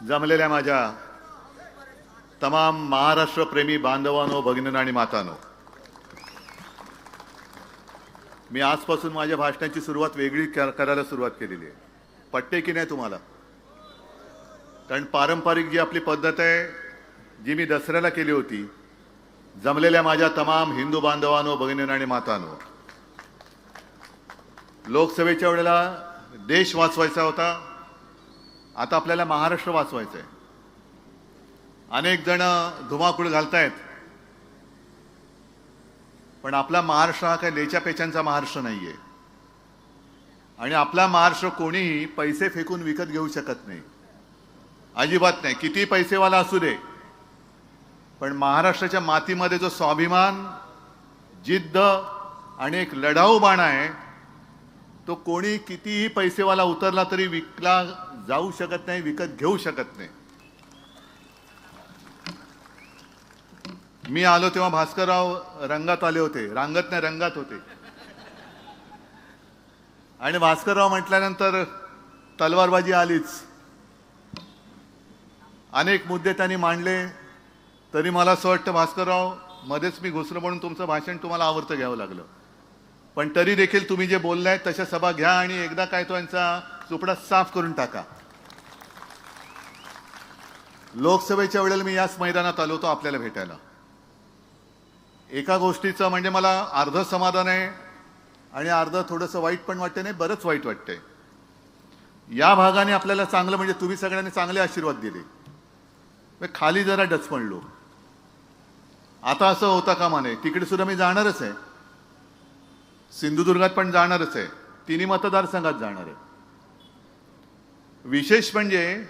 जमलेल्या माझ्या तमाम महाराष्ट्रप्रेमी बांधवांनो, भगिनींनो आणि मातांनो, मी आजपासून माझ्या भाषणाची सुरुवात वेगळी करायला सुरुवात केलेली आहे. पटते की नाही तुम्हाला? कारण पारंपरिक जी आपली पद्धत आहे, जी मी दसऱ्याला केली होती, जमलेल्या माझ्या तमाम हिंदू बांधवांनो, भगिनींनो आणि मातांनो, लोकसभेच्या वेळेला देश वाचवायचा होता, आता आपल्याला महाराष्ट्र वाचवायचा आहे. अनेक जण धुमाकूळ घालतायत, पण आपला महाराष्ट्र हा काही लेच्या पेचांचा महाराष्ट्र नाहीये. आणि आपला महाराष्ट्र कोणीही पैसे फेकून विकत घेऊ शकत नाही, अजिबात नाही, किती पैसेवाला असू दे. पण महाराष्ट्राच्या मातीमध्ये जो स्वाभिमान, जिद्द आणि एक लढाऊ बाणा आहे, तो कोणी कितीही पैसेवाला उतरला तरी विकला जाऊ शकत नाही, विकत घेऊ शकत नाही. मी आलो तेव्हा भास्करराव रंगात आले होते, रांगत नाही रंगात होते. आणि भास्करराव म्हटल्यानंतर तलवारबाजी आलीच. अनेक मुद्दे त्यांनी मांडले, तरी मला असं वाटतं भास्करराव मध्येच मी घुसलो म्हणून तुमचं भाषण तुम्हाला आवडतं घ्यावं लागलं. पण तरी देखील तुम्ही जे बोललाय तशा सभा घ्या आणि एकदा काय तो यांचा चुपडा साफ करून टाका. लोकसभेच्या वेळेला मी याच मैदानात आलो होतो आपल्याला भेटायला. एका गोष्टीचं म्हणजे मला अर्ध समाधान आहे आणि अर्ध थोडंसं वाईट पण वाटते, नाही बरंच वाईट वाटतंय. या भागाने आपल्याला चांगलं म्हणजे तुम्ही सगळ्यांनी चांगले आशीर्वाद दिले, खाली जरा डचपणलो. आता असं होता कामा नये. तिकडे सुद्धा मी जाणारच आहे, सिंधुदुर्गात पण जाणारच आहे, तिन्ही मतदारसंघात जाणार आहे. विशेष म्हणजे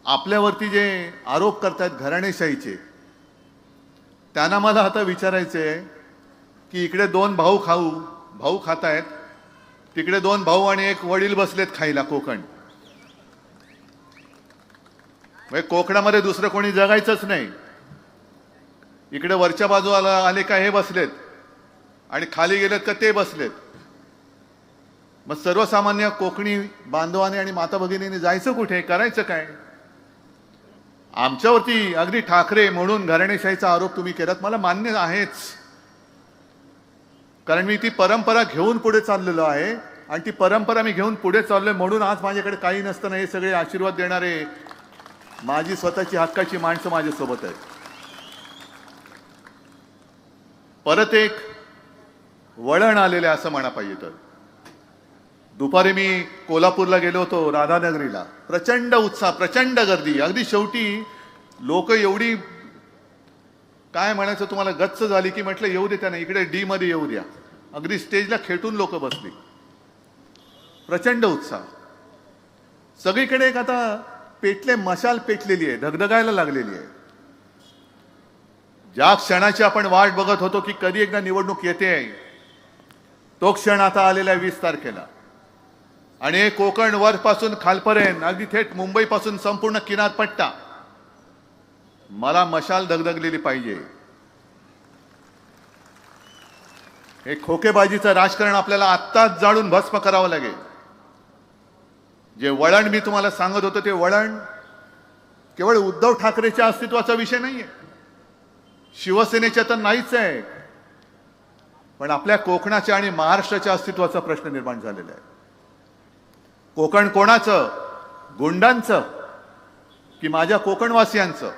आपल्यावरती जे आरोप करतात घराणेशाहीचे, त्यांना मला आता विचारायचं आहे की इकडे दोन भाऊ खात आहेत, तिकडे दोन भाऊ आणि एक वडील बसलेत खायला कोकण. म्हणजे कोकणामध्ये दुसरं कोणी जगायचंच नाही. इकडे वरच्या बाजूला आले का हे बसलेत आणि खाली गेलेत का ते बसलेत. मग सर्वसामान्य कोकणी बांधवाने आणि माता भगिनींनी जायचं कुठे, करायचं काय? आमच्यावरती अगदी ठाकरे म्हणून घराणेशाहीचा आरोप तुम्ही केलात, मला मान्य आहेच, कारण मी ती परंपरा घेऊन पुढे चाललेलो आहे आणि ती परंपरा मी घेऊन पुढे चाललोय म्हणून आज माझ्याकडे काही नसताना हे सगळे आशीर्वाद देणारे माझी स्वतःची हक्काची माणसं माझ्यासोबत आहेत. परत एक वळण आलेलं असं म्हणा पाहिजे तर, दुपारी मी कोल्हापूरला गेलो होतो, राधानगरीला. प्रचंड उत्साह, प्रचंड गर्दी. अगदी शेवटी लोक एवढी काय म्हणायचं तुम्हाला गच्च झाली की म्हटलं येऊ दे त्यांना, इकडे डी मध्ये येऊ द्या. अगदी स्टेजला खेटून लोक बसली. प्रचंड उत्साह. सगळीकडे एक आता मशाल पेटलेली आहे, धगधगायला लागलेली आहे. ज्या क्षणाची आपण वाट बघत होतो की कधी एकदा निवडणूक येते, तो क्षण आता आलेला 20 तारखेला. आणि कोकण वरपासून खालपर्यंत अगदी थेट मुंबईपासून संपूर्ण किनारपट्टा, मला मशाल धगधगलेली पाहिजे. हे खोकेबाजीचं राजकारण आपल्याला आत्ताच जाळून भस्म करावं लागेल. जे वळण मी तुम्हाला सांगत होतो ते वळण केवळ उद्धव ठाकरेच्या अस्तित्वाचा विषय नाहीये, शिवसेनेच्या तर नाहीच आहे, पण आपल्या कोकणाच्या आणि महाराष्ट्राच्या अस्तित्वाचा प्रश्न निर्माण झालेला आहे. कोकण कोणाचं? गुंडांचं की माझ्या कोकणवासियांचं?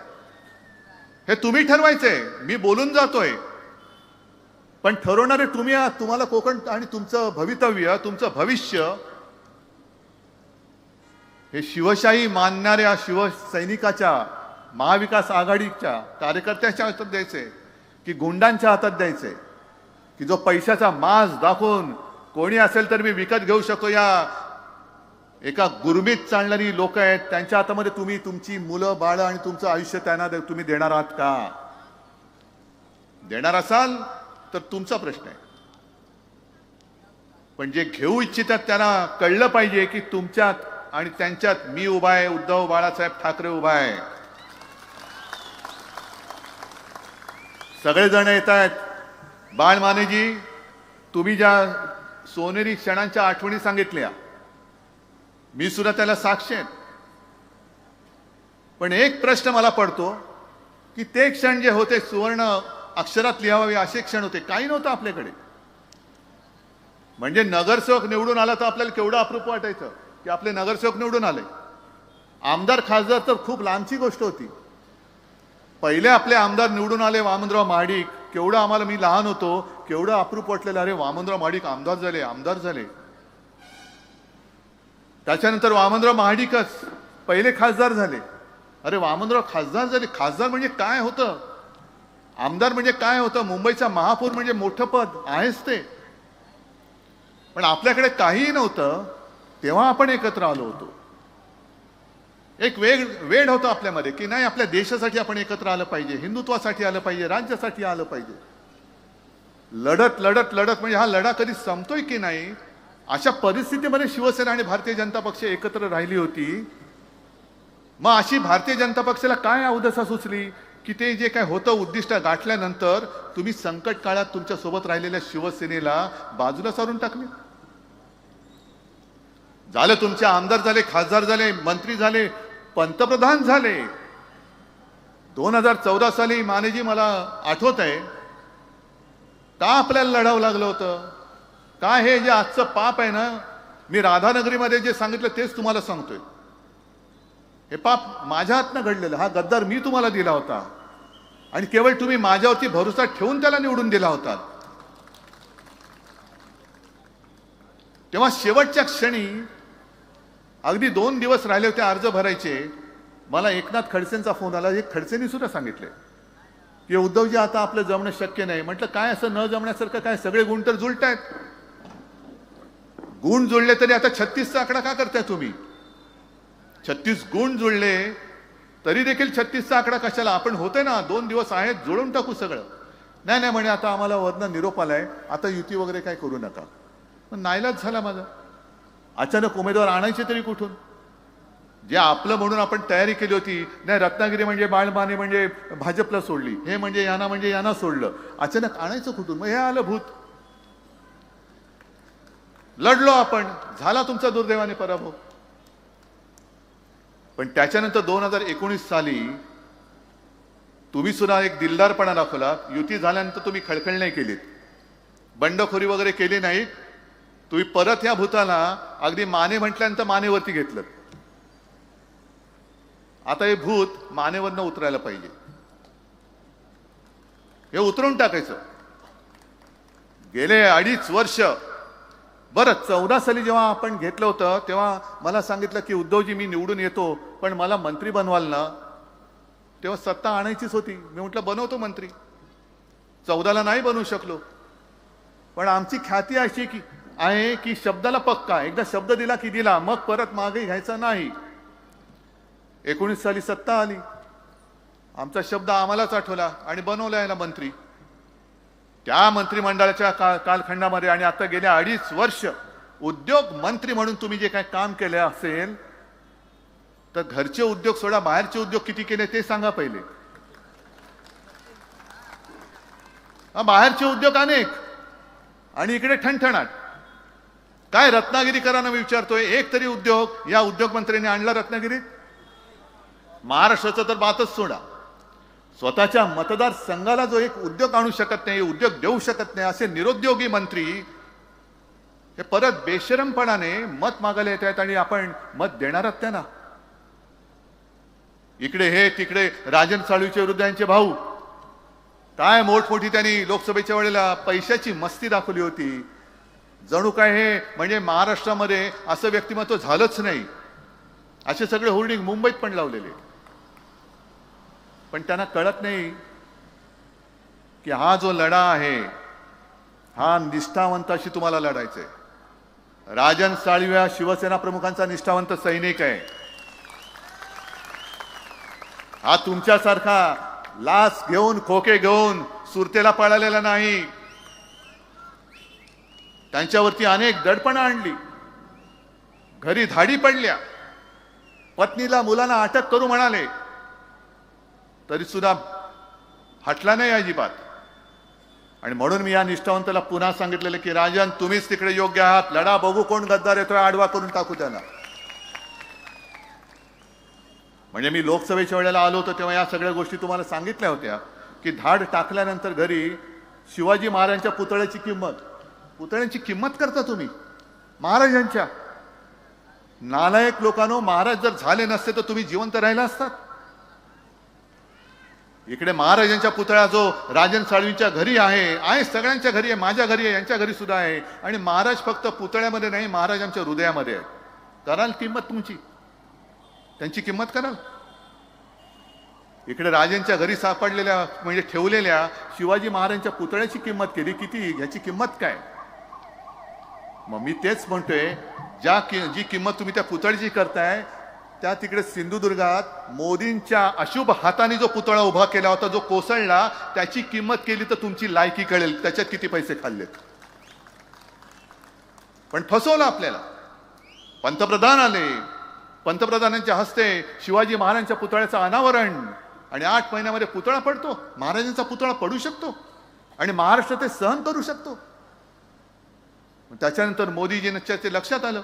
हे तुम्ही ठरवायचंय. मी बोलून जातोय, पण ठरवणारे तुम्ही आहात. तुम्हाला कोकण आणि तुमचं भवितव्य, तुमचं भविष्य हे शिवशाही मानणाऱ्या शिवसैनिकाच्या, महाविकास आघाडीच्या कार्यकर्त्याच्या हातात द्यायचे की गुंडांच्या हातात द्यायचे, की जो पैशाचा माज दाखवून कोणी असेल तर मी विकत घेऊ शकतो, या एका गुरमीत चालणारी लोक आहेत, त्यांच्या हातामध्ये तुम्ही तुमची मुलं बाळ आणि तुमचं आयुष्य त्यांना तुम्ही देणार आहात का? देणार असाल तर तुमचा प्रश्न आहे, पण जे घेऊ इच्छितात त्यांना कळलं पाहिजे की तुमच्यात आणि त्यांच्यात मी उभा आहे, उद्धव बाळासाहेब ठाकरे उभा आहे. सगळेजण येत आहेत. बाळ मानेजी, तुम्ही ज्या सोनेरी क्षणांच्या आठवणी सांगितल्या, मी सुद्धा त्याला साक्ष आहे. पण एक प्रश्न मला पडतो की ते क्षण जे होते सुवर्ण अक्षरात लिहावे असे क्षण होते, काही नव्हतं आपल्याकडे. म्हणजे नगरसेवक निवडून आला तर आपल्याला केवढं अप्रूप वाटायचं की आपले नगरसेवक निवडून आले. आमदार खासदार तर खूप लांबची गोष्ट होती. पहिले आपले आमदार निवडून आले वामनराव महाडिक, केवढं आम्हाला, मी लहान होतो, केवढं अप्रूप वाटलेलं, अरे वामनराव महाडिक आमदार झाले, आमदार झाले. त्याच्यानंतर वामनराव महाडिकच पहिले खासदार झाले. अरे वामनराव खासदार झाले. खासदार म्हणजे काय होतं, आमदार म्हणजे काय होतं, मुंबईचा महापौर म्हणजे मोठं पद आहेच ते. पण आपल्याकडे काहीही नव्हतं तेव्हा आपण एकत्र आलो होतो. एक वेळ होतं आपल्यामध्ये की नाही, आपल्या देशासाठी आपण एकत्र आलं पाहिजे, हिंदुत्वासाठी आलं पाहिजे, राज्यासाठी आलं पाहिजे. लढत लढत लढत म्हणजे हा लढा कधी संपतोय की नाही, अशा परिस्थितीमध्ये शिवसेना आणि भारतीय जनता पक्ष एकत्र राहिली होती. मग अशी भारतीय जनता पक्षाला काय अवदसा सुचली की ते जे काय होतं उद्दिष्ट गाठल्यानंतर तुम्ही संकट काळात तुमच्या सोबत राहिलेल्या शिवसेनेला बाजूला सारून टाकले. झालं, तुमचे आमदार झाले, खासदार झाले, मंत्री झाले, पंतप्रधान झाले. 2014 साली मानेजी, मला आठवत आहे, का आपल्याला लढावं लागलं होतं, का हे जे आजचं पाप आहे ना, मी राधानगरीमध्ये जे सांगितलं तेच तुम्हाला सांगतोय. हे पाप माझ्या हातनं घडलेलं, हा गद्दार मी तुम्हाला दिला होता आणि केवळ तुम्ही माझ्यावरती भरोसा ठेवून त्याला निवडून दिला होता. तेव्हा शेवटच्या क्षणी अगदी 2 दिवस राहिले होते अर्ज भरायचे, मला एकनाथ खडसेंचा फोन आला. एक खडसेंनी सुद्धा सांगितले की उद्धवजी आता आपलं जमणं शक्य नाही. म्हटलं काय असं न जमण्यासारखं काय, सगळे गुण तर जुळतायत. गुण जुळले तरी आता 36चा आकडा का करताय तुम्ही? 36 गुण जुळले तरी देखील 36चा आकडा कशाला? आपण होते ना, 2 दिवस आहेत, जुळून टाकू सगळं. नाही नाही म्हणे, आता आम्हाला वरनं निरोप आलाय, आता युती वगैरे काय करू नका. पण नाईलाज झाला माझा. अचानक उमेदवार आणायचे तरी कुठून? जे आपलं म्हणून आपण तयारी केली होती, नाही रत्नागिरी म्हणजे बाळमाने म्हणजे भाजपला सोडली, हे म्हणजे यांना सोडलं, अचानक आणायचं कुठून? मग हे आलं भूत. लढलो आपण, झाला तुमचा दुर्दैवाने पराभव. पण त्याच्यानंतर 2019 साली तुम्ही सुद्धा एक दिलदारपणा दाखवला. युती झाल्यानंतर तुम्ही खळखळ नाही केलीत, बंडखोरी वगैरे केली नाही. तुम्ही परत या भूताला अगदी माने म्हटल्यानंतर मानेवरती घेतलं. आता हे भूत मानेवरनं उतरायला पाहिजे, हे उतरून टाकायचं. गेले 2.5 वर्ष, बरं 14 साली जेव्हा आपण घेतलं होतं तेव्हा मला सांगितलं की उद्धवजी मी निवडून येतो पण मला मंत्री बनवाल ना. तेव्हा सत्ता आणायचीच होती. मी म्हटलं बनवतो मंत्री. 14ला नाही बनवू शकलो, पण आमची ख्याती अशी की आहे की शब्दाला पक्का, एकदा शब्द दिला की दिला, मग परत मागे घ्यायचा नाही. 19 साली सत्ता आली, आमचा शब्द आम्हालाच आठवला आणि बनवला याला मंत्री. त्या मंत्रिमंडळाच्या कालखंडामध्ये आणि आता गेल्या 2.5 वर्ष उद्योग मंत्री म्हणून तुम्ही जे काही काम केले असेल तर घरचे उद्योग सोडा, बाहेरचे उद्योग किती केले ते सांगा पहिले. बाहेरचे उद्योग अनेक आणि इकडे ठणठणाट. काय रत्नागिरीकरांना विचारतोय, एक तरी उद्योग या उद्योग मंत्र्यांनी आणला रत्नागिरीत? महाराष्ट्राचा तर बातच सोडा, स्वतःच्या मतदारसंघाला जो एक उद्योग आणू शकत नाही, उद्योग देऊ शकत नाही, असे निरुद्योगी मंत्री हे परत बेशरमपणाने मत मागायला येत आहेत आणि आपण मत देणार आहात त्यांना. इकडे हे, तिकडे राजन साळवीचे विरुद्ध यांचे भाऊ, काय मोठमोठी त्यांनी लोकसभेच्या वेळेला पैशाची मस्ती दाखवली होती. जणू काय हे म्हणजे महाराष्ट्रामध्ये असं व्यक्तिमत्व झालंच नाही, असे सगळे होर्डिंग मुंबईत पण लावलेले. पण त्यांना कळत नाही की हा जो लढा आहे हा निष्ठावंताशी तुम्हाला लढायचा आहे. राजन साळवी हा शिवसेना प्रमुखांचा निष्ठावंत सैनिक आहे. हा तुमच्यासारखा लाच घेऊन, खोके घेऊन सुरतेला पळालेला नाही. त्यांच्यावरती अनेक दडपणं आणली, घरी धाडी पडल्या, पत्नीला मुलांना अटक करू म्हणाले तरी सुद्धा हटला नाही अजिबात. आणि म्हणून मी या निष्ठावंताला पुन्हा सांगितलेलं की राजन तुम्हीच तिकडे योग्य आहात, लढा, बघू कोण गद्दार येतोय, आडवा करून टाकू त्याला. म्हणजे मी लोकसभेच्या वेळेला आलो होतो तेव्हा या सगळ्या गोष्टी तुम्हाला सांगितल्या होत्या की धाड टाकल्यानंतर घरी शिवाजी महाराजांच्या पुतळ्यांची किंमत करता तुम्ही महाराजांच्या. नालायक लोकांनो, महाराज जर झाले नसते तर तुम्ही जिवंत राहिला असतात. इकडे महाराजांच्या पुतळा जो राजन साळवींच्या घरी आहे, सगळ्यांच्या घरी आहे, माझ्या घरी आहे, यांच्या घरी सुद्धा आहे. आणि महाराज फक्त पुतळ्यामध्ये नाही, महाराज आमच्या हृदयामध्ये आहे. कराल किंमत तुमची, त्यांची किंमत कराल. इकडे राजांच्या घरी सापडलेल्या म्हणजे ठेवलेल्या शिवाजी महाराजांच्या पुतळ्याची किंमत केली किती, ह्याची किंमत काय. मग मी तेच म्हणतोय, जी किंमत तुम्ही त्या पुतळ्याची करताय, त्या तिकडे सिंधुदुर्गात मोदींच्या अशुभ हाताने जो पुतळा उभा केला होता, जो कोसळला, त्याची किंमत केली तर तुमची लायकी कळेल त्याच्यात किती पैसे खाल्लेत. पण फसवलं आपल्याला. पंतप्रधान आले, पंतप्रधानांच्या हस्ते शिवाजी महाराजांच्या पुतळ्याचं अनावरण, आणि 8 महिन्यामध्ये पुतळा पडतो. महाराजांचा पुतळा पडू शकतो आणि महाराष्ट्र ते सहन करू शकतो. त्याच्यानंतर मोदीजींच्या ते लक्षात आलं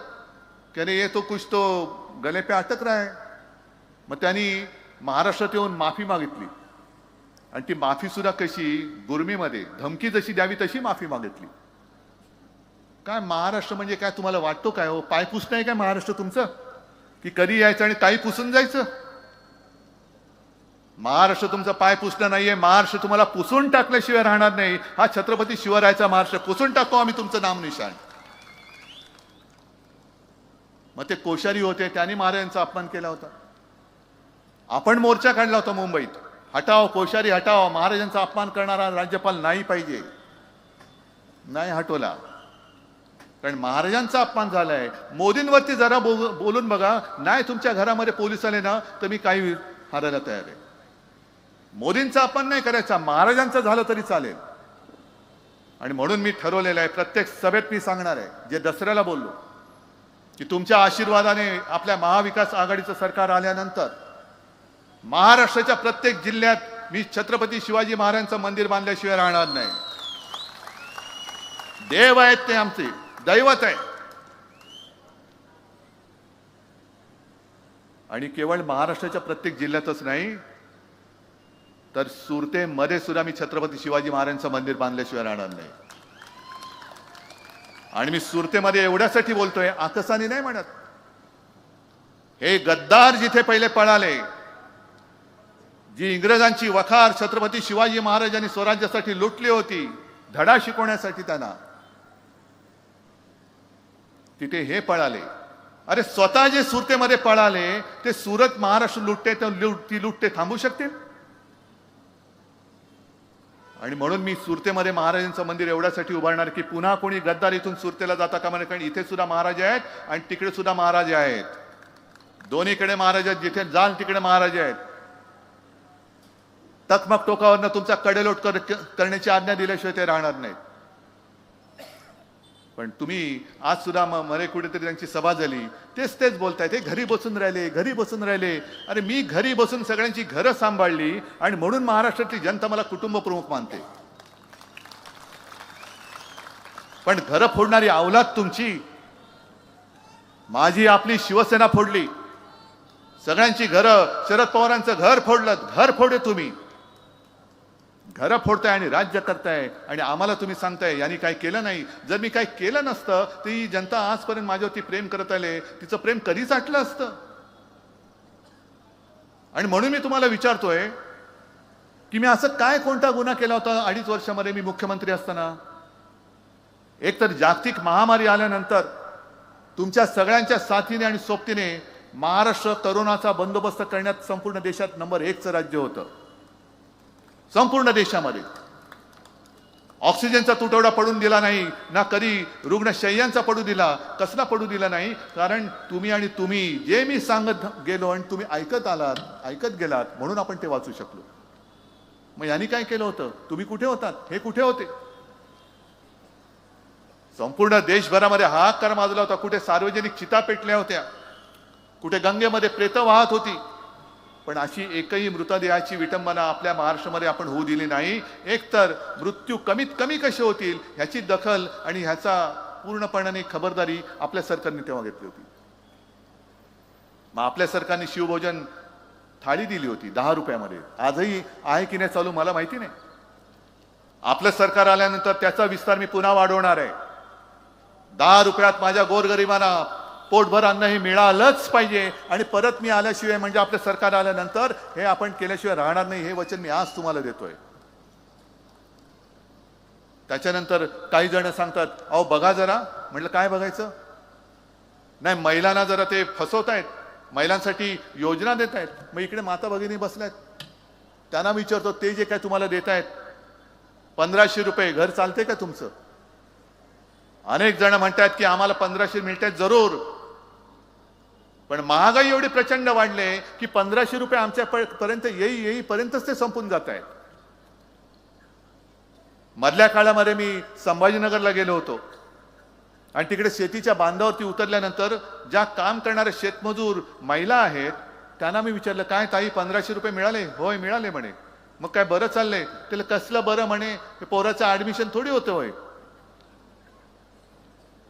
की अरे ये तो कुछ तो गले पे अटक रहा है. मग त्यांनी महाराष्ट्रात येऊन माफी मागितली, आणि ती माफी सुद्धा कशी, गुरमीमध्ये धमकी जशी द्यावी तशी माफी मागितली. काय महाराष्ट्र म्हणजे काय तुम्हाला वाटतो काय हो, पाय पुसणं आहे काय महाराष्ट्र तुमचं, की कधी यायचं आणि ताई पुसून जायचं. महाराष्ट्र तुमचं पाय पुसणं नाहीये, महाराष्ट्र तुम्हाला पुसून टाकल्याशिवाय राहणार नाही. हा छत्रपती शिवरायाचा महाराष्ट्र, पुसून टाकतो आम्ही तुमचं नाम निशाण. मग ते कोश्यारी होते, त्यांनी महाराजांचा अपमान केला होता. आपण मोर्चा काढला होता मुंबईत, हटाव कोश्यारी हटाव, महाराजांचा अपमान करणारा राज्यपाल नाही पाहिजे. नाही हटवला, कारण महाराजांचा अपमान झालाय. मोदींवरती जरा बोलून बघा, नाही तुमच्या घरामध्ये पोलीस आले ना तर मी काही हारायला तयार आहे. मोदींचा अपमान नाही करायचा, महाराजांचं झालं तरी चालेल. आणि म्हणून मी ठरवलेलं आहे, प्रत्येक सभेत मी सांगणार आहे, जे दसऱ्याला बोललो, की तुमच्या आशीर्वादाने आपल्या महाविकास आघाडीचं सरकार आल्यानंतर महाराष्ट्राच्या प्रत्येक जिल्ह्यात मी छत्रपती शिवाजी महाराजांचं मंदिर बांधल्याशिवाय राहणार नाही. देव आहेत ते, आमचे दैवत आहे. आणि केवळ महाराष्ट्राच्या प्रत्येक जिल्ह्यातच नाही, तर सुरतेमध्ये सुद्धा मी छत्रपती शिवाजी महाराजांचं मंदिर बांधल्याशिवाय राहणार नाही. आणि मी सुरतेमध्ये एवढ्यासाठी बोलतोय, आकसाने नाही म्हणत. हे गद्दार जिथे पहिले पळाले, जी इंग्रजांची वखार छत्रपती शिवाजी महाराजांनी स्वराज्यासाठी लुटली होती, धडा शिकवण्यासाठी त्यांना, तिथे हे पळाले. अरे स्वतः जे सुरतेमध्ये पळाले ते सुरत महाराष्ट्र लुटते, ती लुटते थांबू शकतील. आणि म्हणून मी सुरतेमध्ये महाराजांचं मंदिर एवढ्यासाठी उभारणार की पुन्हा कोणी गद्दार इथून सुरतेला जाता कामा नये. कारण इथे सुद्धा महाराज आहेत आणि तिकडे सुद्धा महाराज आहेत, दोन्हीकडे महाराज आहेत. जिथे जाल तिकडे महाराज आहेत. टकमक टोकावरनं तुमचा कडेलोट करण्याची आज्ञा दिल्याशिवाय ते राहणार नाहीत. पण तुम्ही आज सुद्धा मध्ये कुठेतरी त्यांची सभा झाली, तेच बोलताय, ते घरी बसून राहिले. अरे मी घरी बसून सगळ्यांची घरं सांभाळली आणि म्हणून महाराष्ट्रातली जनता मला कुटुंब प्रमुख मानते. पण घरं फोडणारी अवलाद तुमची. माझी आपली शिवसेना फोडली, सगळ्यांची घरं, शरद पवारांचं घर फोडलं. घर फोडे तुम्ही, घरं फोडताय आणि राज्य करताय, आणि आम्हाला तुम्ही सांगताय यांनी काही केलं नाही. जर मी काही केलं नसतं तर ही जनता आजपर्यंत माझ्यावरती प्रेम करत आले, तिचं प्रेम कधीच आटलं असतं. आणि म्हणून मी तुम्हाला विचारतोय की मी असं काय कोणता गुन्हा केला होता 2.5 वर्षामध्ये मी मुख्यमंत्री असताना. एक तर जागतिक महामारी आल्यानंतर तुमच्या सगळ्यांच्या साथीने आणि सोबतीने महाराष्ट्र करोनाचा बंदोबस्त करण्यात संपूर्ण देशात नंबर 1चं राज्य होतं. संपूर्ण देशामध्ये ऑक्सिजनचा तुटवडा पडून दिला नाही, ना कधी रुग्णशय्यांचा पडू दिला. कसला पडू दिला नाही, कारण तुम्ही जे मी सांगत गेलो आणि तुम्ही ऐकत गेलात, म्हणून आपण ते वाचू शकलो. मग यांनी काय केलं होतं, तुम्ही कुठे होतात, हे कुठे होते. संपूर्ण देशभरामध्ये हाहाकार माजला होता. कुठे सार्वजनिक चिता पेटल्या होत्या, कुठे गंगेमध्ये प्रेत वाहत होती. पण अशी एकही मृतदेहाची विटंबना आपल्या महाराष्ट्रामध्ये आपण होऊ दिली नाही. एकतर मृत्यू कमीत कमी कसे होतील ह्याची दखल आणि ह्याचा पूर्णपणाने खबरदारी आपल्या सरकारने तेव्हा घेतली होती. मग आपल्या सरकारने शिवभोजन थाळी दिली होती 10 रुपयामध्ये. आजही आहे की नाही चालू मला माहिती नाही. आपलं सरकार आल्यानंतर त्याचा विस्तार मी पुन्हा वाढवणार आहे. 10 रुपयात माझ्या गोरगरिबांना पोटभर अन्न हे मिळालंच पाहिजे. आणि परत मी आल्याशिवाय म्हणजे आपलं सरकार आल्यानंतर हे आपण केल्याशिवाय राहणार नाही, हे वचन मी आज तुम्हाला देतोय. त्याच्यानंतर काही जण सांगतात अहो बघा जरा. म्हटलं काय बघायचं? नाही, महिलांना जरा ते फसवतायत, महिलांसाठी योजना देत आहेत. मग इकडे माता भगिनी बसल्यात, त्यांना विचारतो ते जे काय तुम्हाला देत आहेत 1500 रुपये घर चालते का तुमचं? अनेक जण म्हणतात की आम्हाला 1500 मिळतात जरूर, पण महागाई एवढी प्रचंड वाढले की 1500 रुपये आमच्या पर्यंत येईपर्यंतच ते संपून जात आहेत. मधल्या काळामध्ये मी संभाजीनगरला गेलो होतो आणि तिकडे शेतीच्या बांधावरती उतरल्यानंतर ज्या काम करणारे शेतमजूर महिला आहेत त्यांना मी विचारलं काय ताई 1500 रुपये मिळाले? होय मिळाले म्हणे. मग काय बरं चाललंय? त्याला कसलं बरं म्हणे, पोराचं ऍडमिशन थोडी होतं होय.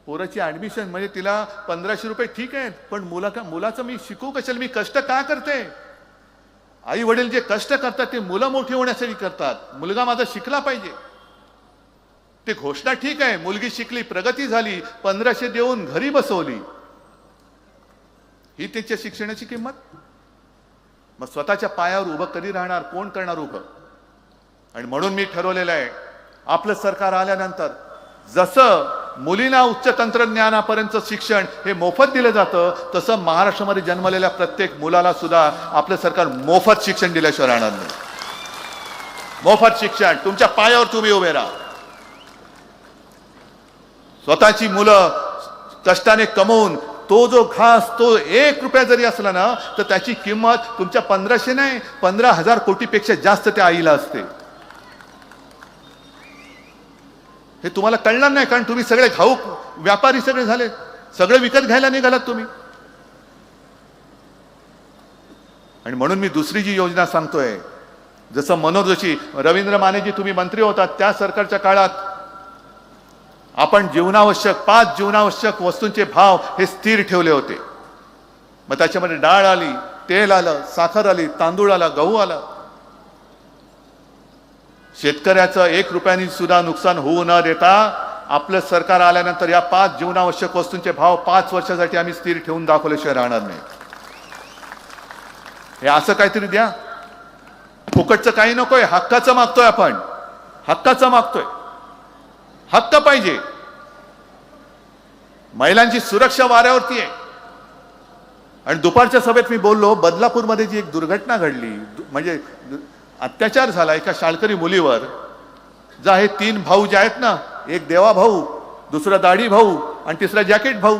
पोराची ऍडमिशन म्हणजे तिला 1500 रुपये ठीक आहेत, पण मुलाचं मी शिकू कशाला? मी कष्ट का करते? आई वडील जे कष्ट करतात ते मुलं मोठी होण्यासाठी करतात. मुलगा माझा शिकला पाहिजे. ते घोषणा ठीक आहे, मुलगी शिकली, प्रगती झाली, 1500 देऊन घरी बसवली, ही त्याच्या शिक्षणाची किंमत. मग स्वतःच्या पायावर उभं कधी राहणार? कोण करणार उभं? आणि म्हणून मी ठरवलेलं आहे आपलं सरकार आल्यानंतर जसं मुलींना उच्च तंत्रज्ञानापर्यंत शिक्षण हे मोफत दिलं जातं तसं महाराष्ट्रामध्ये जन्मलेल्या प्रत्येक मुलाला सुद्धा आपलं सरकार मोफत शिक्षण दिल्याशिवाय राहणार नाही. मोफत शिक्षण, तुमच्या पायावर तुम्ही उभे राहा. स्वतःची मुलं कष्टाने कमवून तो जो घास तो 1 रुपया जरी असला ना तर त्याची किंमत तुमच्या 1500 नाही 15,000 कोटीपेक्षा जास्त त्या आईला असते. हे तुम्हाला कळणार नाही कारण तुम्ही सगळे घाऊक व्यापारी सगळे झाले, सगळे विकत घ्यायला निघालात तुम्ही. आणि म्हणून मी दुसरी जी योजना सांगतोय, जसं मनोज जोशी, रवींद्र मानेजी तुम्ही मंत्री होतात त्या सरकारच्या काळात आपण जीवनावश्यक 5 जीवनावश्यक वस्तूंचे भाव हे स्थिर ठेवले होते. मग त्याच्यामध्ये डाळ आली, तेल आलं, साखर आली, तांदूळ आला, गहू आला. शेतकऱ्याचं 1 रुपयानी सुद्धा नुकसान होऊ न देता आपलं सरकार आल्यानंतर या 5 जीवनावश्यक वस्तूंचे भाव 5 वर्षासाठी आम्ही स्थिर ठेवून दाखवल्याशिवाय राहणार नाही. हे असं काहीतरी द्या. फुकटचं काही नकोय, हक्काचं मागतोय आपण, हक्काचं मागतोय. हक्क पाहिजे. महिलांची सुरक्षा वाऱ्यावरती आहे. आणि दुपारच्या सभेत मी बोललो, बदलापूरमध्ये जी एक दुर्घटना घडली, म्हणजे अत्याचार झाला एका शाळकरी मुलीवर. जा हे 3 भाऊ जे आहेत ना, एक देवा भाऊ, दुसरा दाढी भाऊ आणि तिसरा जॅकेट भाऊ,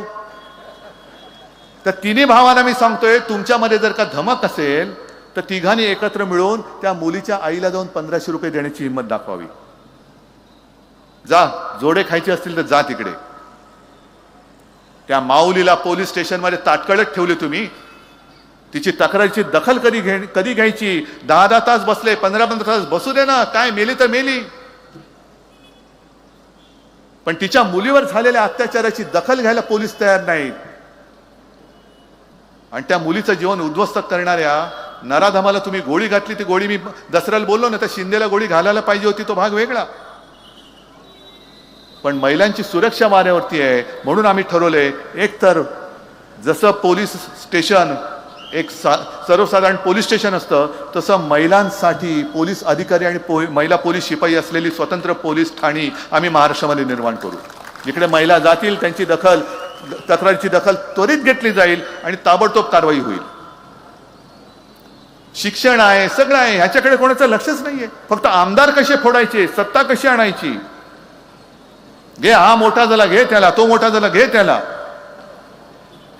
तर तिन्ही भावांना मी सांगतोय तुमच्यामध्ये जर का धमक असेल तर तिघांनी एकत्र मिळून त्या मुलीच्या आईला जाऊन 1500 रुपये देण्याची हिंमत दाखवावी. जा, जोडे खायचे असतील तर जा तिकडे. त्या माऊलीला पोलीस स्टेशनमध्ये ताटकळत ठेवली तुम्ही. तिची तक्रारीची दखल कधी घ्यायची? 10 तास बसले, 15 तास बसू दे ना, काय मेली तर मेली. पण तिच्या मुलीवर झालेल्या अत्याचाराची दखल घ्यायला पोलीस तयार नाहीत. आणि त्या मुलीचं जीवन उद्ध्वस्त करणाऱ्या नराधमाला तुम्ही गोळी घातली. ती गोळी मी दसऱ्याला बोललो ना, तर शिंदेला गोळी घालायला पाहिजे होती, तो भाग वेगळा. पण महिलांची सुरक्षा वाऱ्यावरती आहे. म्हणून आम्ही ठरवले, एक तर जसं पोलीस स्टेशन एक सर्वसाधारण पोलीस स्टेशन असतं तसं महिलांसाठी पोलीस अधिकारी आणि महिला पोलीस शिपाई असलेली स्वतंत्र पोलीस ठाणी आम्ही महाराष्ट्रामध्ये निर्माण करू. जिकडे महिला जातील त्यांची तक्रारीची दखल त्वरित घेतली जाईल आणि ताबडतोब कारवाई होईल. शिक्षण आहे, सगळं आहे, ह्याच्याकडे कोणाचं लक्षच नाहीये. फक्त आमदार कसे फोडायचे, सत्ता कशी आणायची. घे, हा मोठा झाला घे त्याला, तो मोठा झाला घे त्याला.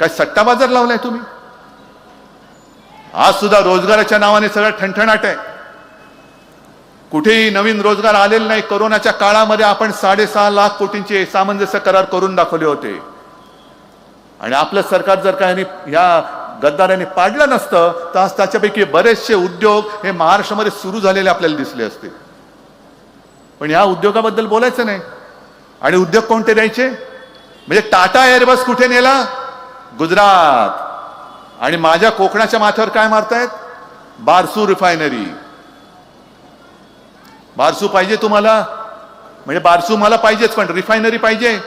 काय सट्टा बाजार लावलाय तुम्ही? आज सुद्धा रोजगाराच्या नावाने सगळं ठणठणाट आहे. कुठेही नवीन रोजगार आलेले नाही. कोरोनाच्या काळामध्ये आपण 6.5 लाख कोटींचे सामंजस्य करार करून दाखवले होते. आणि आपलं सरकार जर का या गद्दारांनी पाडलं नसतं तर आज त्याच्यापैकी बरेचसे उद्योग हे महाराष्ट्रामध्ये सुरू झालेले आपल्याला दिसले असते. पण या उद्योगाबद्दल बोलायचं नाही. आणि उद्योग कोणते द्यायचे? म्हणजे टाटा एअरबस कुठे नेला? गुजरात. आणि माझ्या कोकणाच्या माथ्यावर काय मारतायत? बारसू रिफायनरी. बारसू पाहिजे तुम्हाला, म्हणजे बारसू मला पाहिजेच, पण रिफायनरी पाहिजे.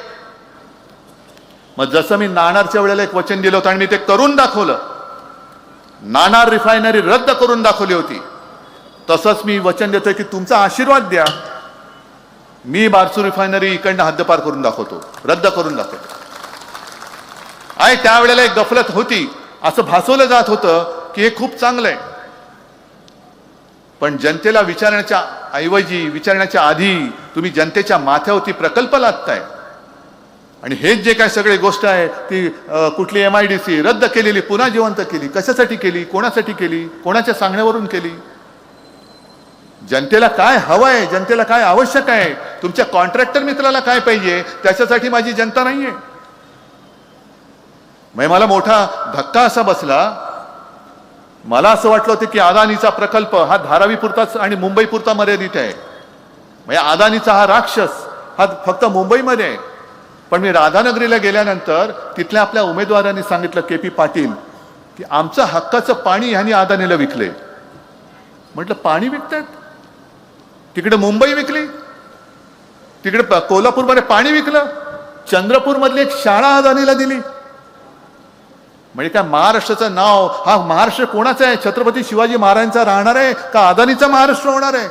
मग जसं मी नाणारच्या वेळेला एक वचन दिलं होतं आणि मी ते करून दाखवलं, नाणार रिफायनरी रद्द करून दाखवली होती, तसंच मी वचन देतोय की तुमचा आशीर्वाद द्या, मी बारसू रिफायनरी इकडनं हद्दपार करून दाखवतो, रद्द करून दाखवतो. आहे त्यावेळेला एक गफलत होती, असं भासवलं जात होतं की हे खूप चांगलं आहे. पण जनतेला विचारण्याच्या ऐवजी, विचारण्याच्या आधी तुम्ही जनतेच्या माथ्यावरती प्रकल्प लादताय. आणि हेच जे काय सगळे गोष्ट आहे ती कुठली MIDC रद्द केलेली पुन्हा जिवंत केली. कशासाठी केली, कोणासाठी केली, कोणाच्या सांगण्यावरून केली? जनतेला काय हवंय, जनतेला काय आवश्यक आहे, तुमच्या कॉन्ट्रॅक्टर मित्राला काय पाहिजे, त्याच्यासाठी माझी जनता नाहीये. म्हणजे मला मोठा धक्का असा बसला, मला असं वाटलं होतं की अदानीचा प्रकल्प हा धारावीपुरताच आणि मुंबईपुरता मर्यादित आहे. म्हणजे अदानीचा हा राक्षस हा फक्त मुंबईमध्ये आहे. पण मी राधानगरीला गेल्यानंतर तिथल्या आपल्या उमेदवारांनी सांगितलं, KP पाटील, की आमचं हक्काचं पाणी ह्यांनी अदानीला विकले. म्हटलं पाणी विकतायत? तिकडे मुंबई विकली, तिकडे कोल्हापूरमध्ये पाणी विकलं, चंद्रपूरमधली एक शाळा अदानीला दिली. म्हणजे काय महाराष्ट्राचं नाव, हा महाराष्ट्र कोणाचा आहे? छत्रपती शिवाजी महाराजांचा राहणार आहे का अदानीचा महाराष्ट्र होणार आहे?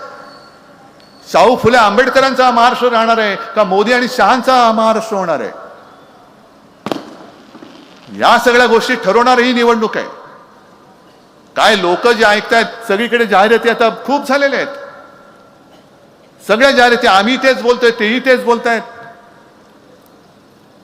शाहू फुले आंबेडकरांचा महाराष्ट्र राहणार आहे का मोदी आणि शहांचा महाराष्ट्र होणार आहे? या सगळ्या गोष्टी ठरवणार ही निवडणूक आहे. काय लोक जे ऐकतायत, सगळीकडे जाहिराती आता खूप झालेल्या आहेत, सगळ्या जाहिराती, आम्ही तेच बोलतोय, तेही तेच बोलतायत.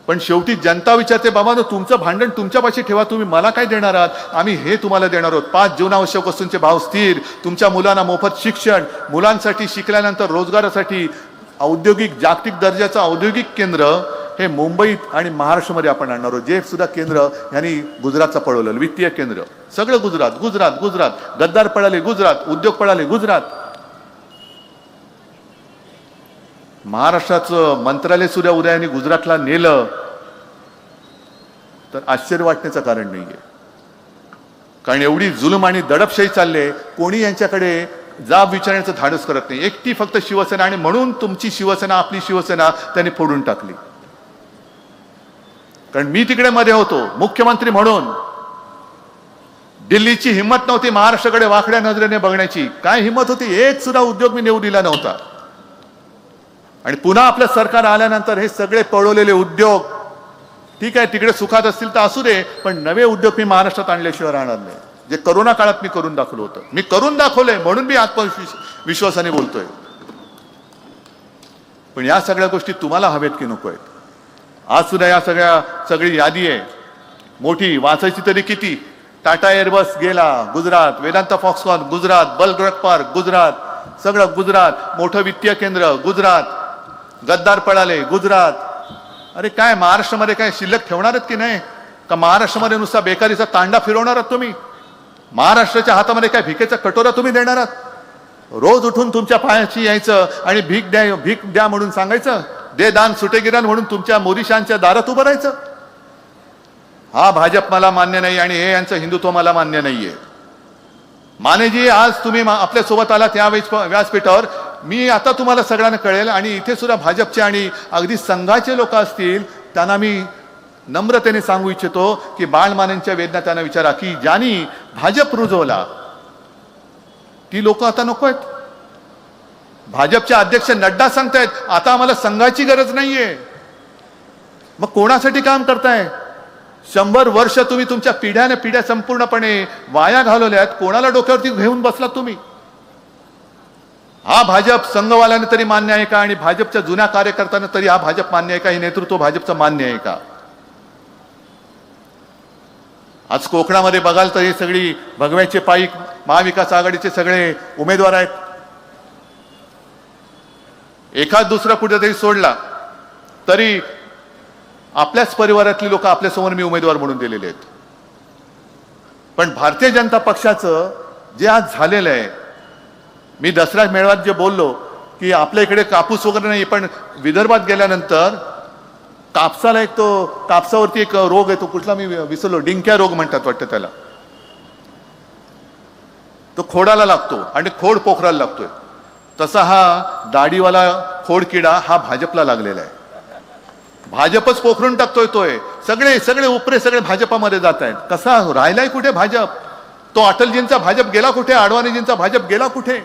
पण शेवटी जनता विचारते, बाबा तुमचं भांडण तुमच्यापाशी ठेवा, तुम्ही मला काय देणार आहात? आम्ही हे तुम्हाला देणार आहोत, 5 जीवनावश्यक वस्तूंचे भाव स्थिर, तुमच्या मुलांना मोफत शिक्षण, मुलांसाठी शिकल्यानंतर रोजगारासाठी औद्योगिक, जागतिक दर्जाचं औद्योगिक केंद्र हे मुंबईत आणि महाराष्ट्रामध्ये आपण आणणार आहोत. जे सुद्धा केंद्र यांनी गुजरातचं पळवलं, वित्तीय केंद्र, सगळं गुजरात, गुजरात, गुजरात. गद्दार पळाले गुजरात, उद्योग पळाले गुजरात. महाराष्ट्राचं मंत्रालय सुद्धा उदयाने गुजरातला नेलं तर आश्चर्य वाटण्याचं कारण नाहीये. कारण एवढी जुलम आणि दडपशाही चालले, कोणी यांच्याकडे जाब विचारण्याचं धाडस करत नाही. एकटी फक्त शिवसेना, आणि म्हणून तुमची शिवसेना, आपली शिवसेना त्यांनी फोडून टाकली. कारण मी तिकडे मध्ये होतो मुख्यमंत्री म्हणून, दिल्लीची हिंमत नव्हती महाराष्ट्राकडे वाकड्या नजरेने बघण्याची. काय हिंमत होती? एक सुद्धा उद्योग मी नेऊ दिला नव्हता. आणि पुन्हा आपलं सरकार आल्यानंतर हे सगळे पळवलेले उद्योग, ठीक आहे तिकडे सुखात असतील तर असू दे, पण नवे उद्योग मी महाराष्ट्रात आणल्याशिवाय राहणार नाही. जे करोना काळात मी करून दाखवलं होतं, मी करून दाखवलंय, म्हणून मी आत्मविश्वासाने बोलतोय. पण या सगळ्या गोष्टी तुम्हाला हवेत की नको आहेत? आज सुद्धा या सगळी यादी आहे मोठी, वाचायची तरी किती? टाटा एअरबस गेला गुजरात, वेदांता फॉक्सकॉन गुजरात, बलग्रक पार्क गुजरात, सगळं गुजरात, मोठं वित्तीय केंद्र गुजरात, गद्दार पळाले गुजरात. अरे काय महाराष्ट्रामध्ये काय शिल्लक ठेवणार आहेत की नाही? का महाराष्ट्रामध्ये नुसता बेकारीचा तांडा फिरवणार आहात तुम्ही? महाराष्ट्राच्या हातामध्ये काय भिकेचा कटोरा तुम्ही देणार आहात? रोज उठून तुमच्या पायाशी यायचं आणि भीक द्या म्हणून सांगायचं, दे दान सुटे गिरान म्हणून तुमच्या मोदीशांच्या दारात उभं राहायचं. हा भाजप मला मान्य नाही आणि हे यांचं हिंदुत्व मला मान्य नाहीये. मानेजी, आज तुम्ही आपल्या सोबत आलात या व्यासपीठावर, मी आता तुम्हाला सगळ्यांना कळेल, आणि इथे सुद्धा भाजपचे आणि अगदी संघाचे लोक असतील त्यांना मी नम्रतेने सांगू इच्छितो की बाळमानेंच्या वेदना त्यांना विचारा की ज्यांनी भाजप रुजवला ती लोक आता नको आहेत. भाजपचे अध्यक्ष नड्डा सांगतायत आता आम्हाला संघाची गरज नाहीये. मग कोणासाठी काम करताय? 100 वर्ष तुम्ही तुमच्या पिढ्या संपूर्णपणे वाया घालवल्यात. कोणाला डोक्यावरती घेऊन बसलात तुम्ही? हा भाजप संघवाल्याने तरी मान्य आहे का? आणि भाजपच्या जुन्या कार्यकर्त्यांना तरी हा भाजप मान्य आहे का? हे नेतृत्व भाजपचं मान्य आहे का? आज कोकणामध्ये बघाल तर हे सगळी भगव्याचे पायी महाविकास आघाडीचे सगळे उमेदवार आहेत. एखाद दुसरा कुठेतरी सोडला तरी आपल्याच परिवारातली लोक आपल्यासमोर मी उमेदवार म्हणून दिलेले आहेत. पण भारतीय जनता पक्षाचं जे आज झालेलं आहे, मी दसरा मेळाव्यात जे बोललो की आपल्या इकडे कापूस वगैरे नाही, पण विदर्भात गेल्यानंतर कापसाला एक तो कापसावरती एक रोग आहे, तो कुठला मी विसरलो, डिंक्या रोग म्हणतात वाटतं त्याला. तो खोडाला लागतो आणि खोड पोखराला लागतोय. तसा हा दाढीवाला खोडकिडा हा भाजपला लागलेला आहे. भाजपच पोखरून टाकतोय तोय. सगळे सगळे उपरे सगळे भाजपामध्ये जात आहेत. कसा राहिलाय कुठे भाजप? तो अटलजींचा भाजप गेला कुठे? अडवाणीजींचा भाजप गेला कुठे?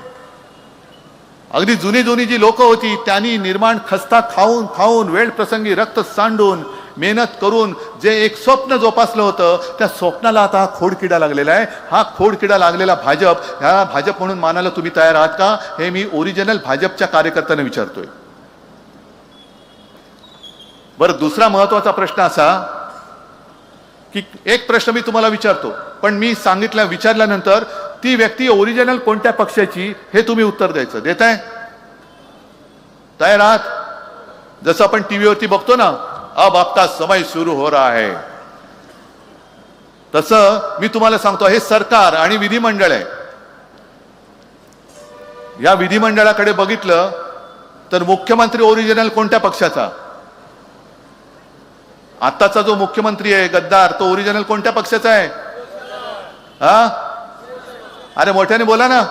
अगदी जुनी जुनी जी लोक होती त्यांनी निर्माण खस्ता खाऊन खाऊन वेळ प्रसंगी रक्त सांडून मेहनत करून जे एक स्वप्न जोपासलं होतं त्या स्वप्नाला आता हा खोडकिडा लागलेला आहे. हा खोडकिडा लागलेला भाजप, ह्या भाजप म्हणून मानायला तुम्ही तयार आहात का? हे मी ओरिजिनल भाजपच्या कार्यकर्त्यांना विचारतोय. बरं, दुसरा महत्वाचा प्रश्न असा की एक प्रश्न मी तुम्हाला विचारतो, पण मी विचारल्यानंतर ती व्यक्ती ओरिजिनल कोणत्या पक्षाची हे तुम्ही उत्तर द्यायचं. देताय? तयार आहात? जसं आपण टीव्हीवरती बघतो ना, अब आपका समय सुरू हो रहा है, तसं मी तुम्हाला सांगतो हे सरकार आणि विधिमंडळ आहे. या विधिमंडळाकडे बघितलं तर मुख्यमंत्री ओरिजिनल कोणत्या पक्षाचा? आताचा जो मुख्यमंत्री आहे गद्दार, तो ओरिजिनल कोणत्या पक्षाचा आहे? हा, अरे मोठ्याने बोला ना.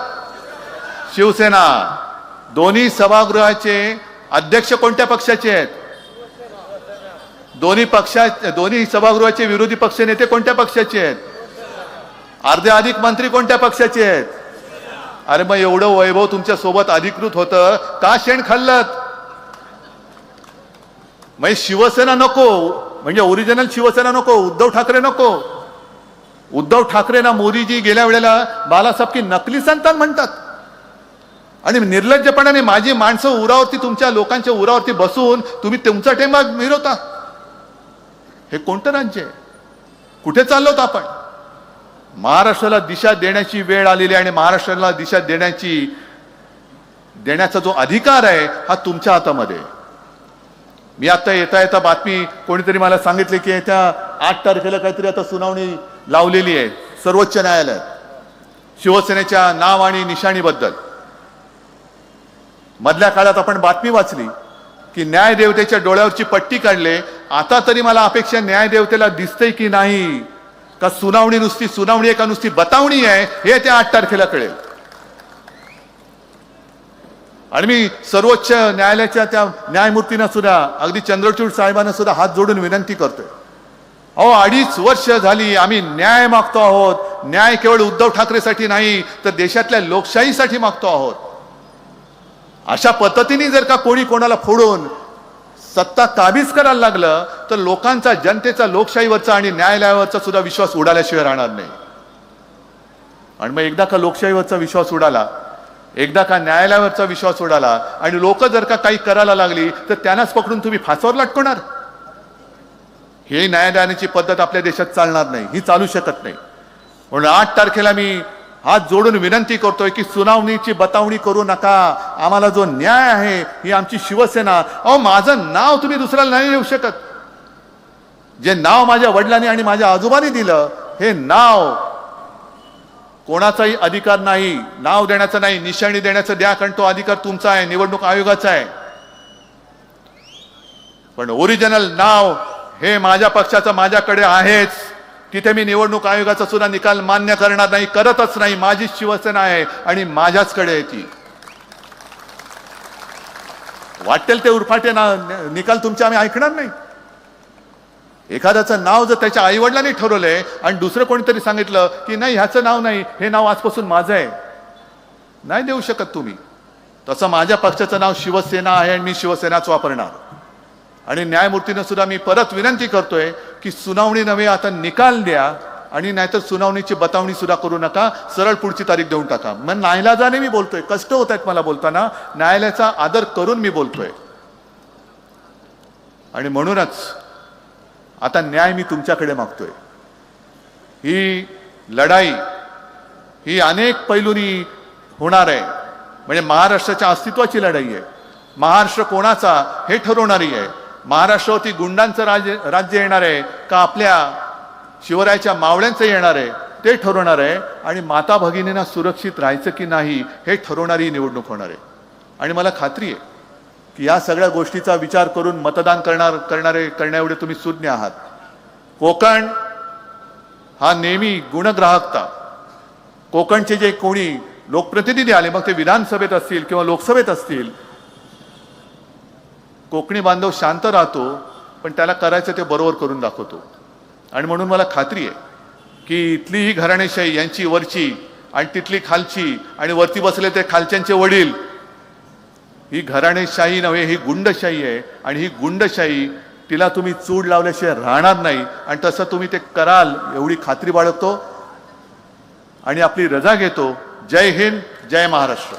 शिवसेना. दोन्ही सभागृहाचे अध्यक्ष कोणत्या पक्षाचे आहेत? दोन्ही सभागृहाचे विरोधी पक्ष नेते कोणत्या पक्षाचे आहेत? अर्धे अधिक मंत्री कोणत्या पक्षाचे आहेत? अरे मग एवढं वैभव तुमच्या सोबत अधिकृत होतं, का शेण खाल्लत? मग शिवसेना नको, म्हणजे ओरिजिनल शिवसेना नको, उद्धव ठाकरे नको. उद्धव ठाकरेंना मोदीजी गेल्या वेळेला बालासाहेब की नकली संतान म्हणतात आणि निर्लज्जपणाने माझी माणसं उरावरती, तुमच्या लोकांच्या उरावरती बसून तुम्ही तुमचा टेंबा मिरवता. हे कोणतं राज्य आहे? कुठे चाललोत आपण? महाराष्ट्राला दिशा देण्याची वेळ आलेली आहे आणि महाराष्ट्राला दिशा देण्याचा जो अधिकार आहे हा तुमच्या हातामध्ये. मी आता येता बातमी कोणीतरी मला सांगितले की येत्या 8 तारखेला काहीतरी आता सुनावणी लावलेली आहे सर्वोच्च न्यायालयात शिवसेनेच्या नाव आणि निशाणीबद्दल. मधल्या काळात आपण बातमी वाचली की न्यायदेवतेच्या डोळ्यावरची पट्टी काढले. आता तरी मला अपेक्षा न्यायदेवतेला दिसतंय की नाही का सुनावणी नुसती सुनावणी आहे का नुसती बतावणी आहे हे त्या 8 तारखेला कळेल. आणि मी सर्वोच्च न्यायालयाच्या त्या न्यायमूर्तींना सुद्धा, अगदी चंद्रचूड साहेबांना सुद्धा हात जोडून विनंती करतोय, अहो 2.5 वर्ष झाली आम्ही न्याय मागतो आहोत. न्याय केवळ उद्धव ठाकरेसाठी नाही तर देशातल्या लोकशाहीसाठी मागतो आहोत. अशा पद्धतीने जर का कोणी कोणाला फोडून सत्ता काबीज करायला लागलं तर लोकांचा, जनतेचा लोकशाहीवरचा आणि न्यायालयावरचा सुद्धा विश्वास उडाल्याशिवाय राहणार नाही. आणि मग एकदा का लोकशाहीवरचा विश्वास उडाला, एकदा का न्यायालयावरचा विश्वास उडाला आणि लोक जर का काही करायला लागली तर त्यांनाच पकडून तुम्ही फासावर लटकवणार? हे न्यायालयाची पद्धत आपल्या देशात चालणार नाही, ही चालू शकत नाही. म्हणून 8 तारखेला मी हात जोडून विनंती करतोय की सुनावणीची बतावणी करू नका. आम्हाला जो न्याय आहे ही आमची शिवसेना. अहो माझं नाव तुम्ही दुसऱ्याला नाही देऊ शकत. जे नाव माझ्या वडिलांनी आणि माझ्या आजोबांनी दिलं हे नाव कोणाचाही अधिकार नाही, नाव देण्याचा नाही, निशाणी देण्याचा द्या, कारण तो अधिकार तुमचा आहे, निवडणूक आयोगाचा आहे. पण ओरिजिनल नाव हे माझ्या पक्षाचं माझ्याकडे आहेच. तिथे मी निवडणूक आयोगाचा सुद्धा निकाल मान्य करणार नाही, करतच नाही. माझी शिवसेना आहे आणि माझ्याचकडे आहे ती. वाटेल ते उरफाटे निकाल तुमचे आम्ही ऐकणार नाही. एखाद्याचं नाव जर त्याच्या आईवडिलांनी ठरवलंय आणि दुसरं कोणीतरी सांगितलं की नाही ह्याचं नाव नाही, हे नाव आजपासून माझं आहे, नाही देऊ शकत तुम्ही. तसं माझ्या पक्षाचं नाव शिवसेना आहे आणि मी शिवसेनाच वापरणार. आणि न्यायमूर्तीनं सुद्धा मी परत विनंती करतोय की सुनावणी नव्हे, आता निकाल द्या आणि नाहीतर सुनावणीची बतावणी सुद्धा करू नका, सरळ पुढची तारीख देऊन टाका. मग नाईलाजाने मी बोलतोय, कष्ट होत आहेत मला बोलताना, न्यायालयाचा आदर करून मी बोलतोय. आणि म्हणूनच आता न्याय मी तुमच्याकडे मागतोय. ही लढाई ही अनेक पैलूंनी होणार आहे. म्हणजे महाराष्ट्राच्या अस्तित्वाची लढाई आहे. महाराष्ट्र कोणाचा हे ठरवणारी आहे. महाराष्ट्रावरती गुंडांचं राज्य येणार आहे का आपल्या शिवरायाच्या मावळ्यांचं येणार आहे ते ठरवणार आहे. आणि माता भगिनींना सुरक्षित राहायचं की नाही हे ठरवणारी निवडणूक होणार आहे. आणि मला खात्री आहे की या सगळ्या गोष्टीचा विचार करून मतदान करण्याएवढे तुम्ही सुज्ञ आहात. कोकण हा नेहमी गुणग्राहकता, कोकणचे जे कोणी लोकप्रतिनिधी आले, मग ते विधानसभेत असतील किंवा लोकसभेत असतील, कोकणी बांधव शांत राहतो, पण त्याला करायचं ते बरोबर करून दाखवतो. आणि म्हणून मला खात्री आहे की इथली ही घराणेशाही, यांची वरची आणि तिथली खालची, आणि वरती बसले ते खालच्यांचे वडील, ही घराणेशाही नव्हे, ही गुंडशाही आहे. आणि ही गुंडशाही, तिला तुम्ही चूड लावल्याशिवाय राहणार नाही. आणि तसं तुम्ही ते कराल एवढी खात्री बाळगतो आणि आपली रजा घेतो. जय हिंद, जय महाराष्ट्र.